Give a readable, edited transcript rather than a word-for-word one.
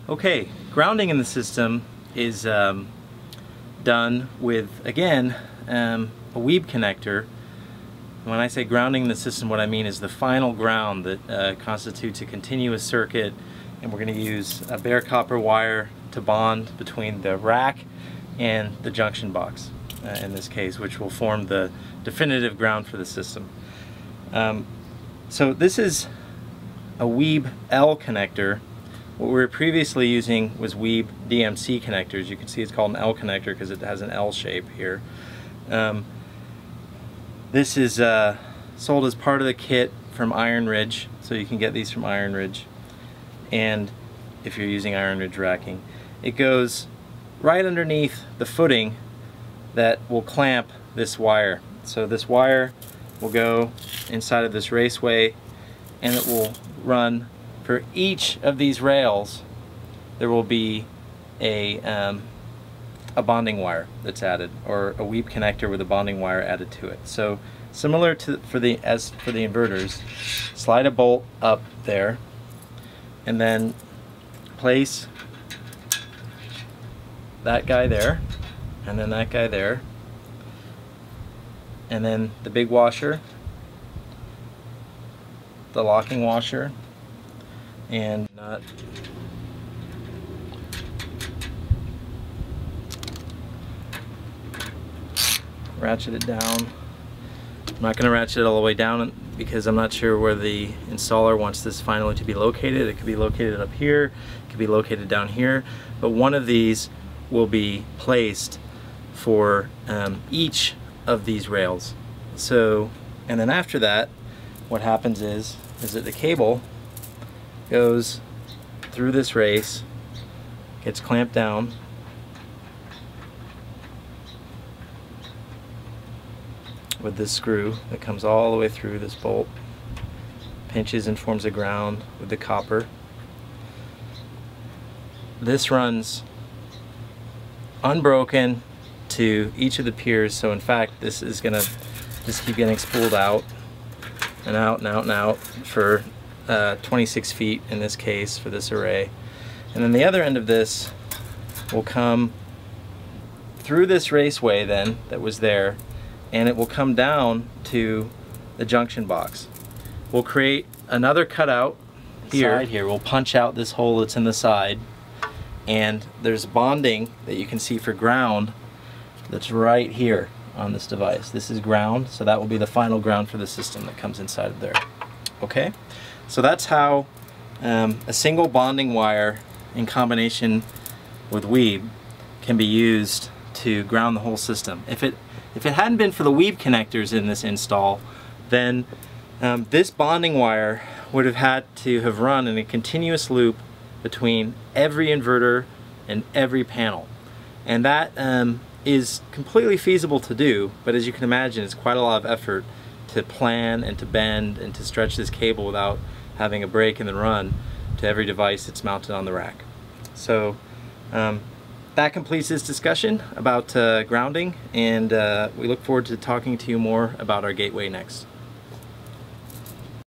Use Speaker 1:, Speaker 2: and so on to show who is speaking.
Speaker 1: Okay, grounding in the system is done with, again, a Wiebe connector. When I say grounding in the system, what I mean is the final ground that constitutes a continuous circuit, and we're going to use a bare copper wire to bond between the rack and the junction box, in this case, which will form the definitive ground for the system. So this is a Wiebe L connector. What we were previously using was Wiebe DMC connectors. You can see it's called an L connector because it has an L shape here. This is sold as part of the kit from Iron Ridge, so you can get these from Iron Ridge. And if you're using Iron Ridge racking, it goes right underneath the footing that will clamp this wire. So this wire will go inside of this raceway, and it will run for each of these rails. There will be a bonding wire that's added, or a Wiebe connector with a bonding wire added to it. So similar to for the inverters, slide a bolt up there, and then place that guy there, and then that guy there, and then the big washer, the locking washer, and nut. Ratchet it down. I'm not going to ratchet it all the way down because I'm not sure where the installer wants this finally to be located. It could be located up here, it could be located down here, but one of these will be placed for each of these rails. So, and then after that, what happens is that the cable goes through this race, gets clamped down, with this screw that comes all the way through this bolt, pinches and forms a ground with the copper. This runs unbroken to each of the piers, so in fact this is going to just keep getting spooled out and out and out and out for 26 feet in this case for this array. And then the other end of this will come through this raceway then that was there, and it will come down to the junction box. We'll create another cutout here. We'll punch out this hole that's in the side, and there's bonding that you can see for ground that's right here on this device. This is ground, so that will be the final ground for the system that comes inside of there. Okay, so that's how a single bonding wire in combination with Wiebe can be used to ground the whole system. If it hadn't been for the Wiebe connectors in this install, then this bonding wire would have had to have run in a continuous loop between every inverter and every panel. And that is completely feasible to do, but as you can imagine, it's quite a lot of effort to plan and to bend and to stretch this cable without having a break in the run to every device that's mounted on the rack. So that completes this discussion about grounding, and we look forward to talking to you more about our gateway next.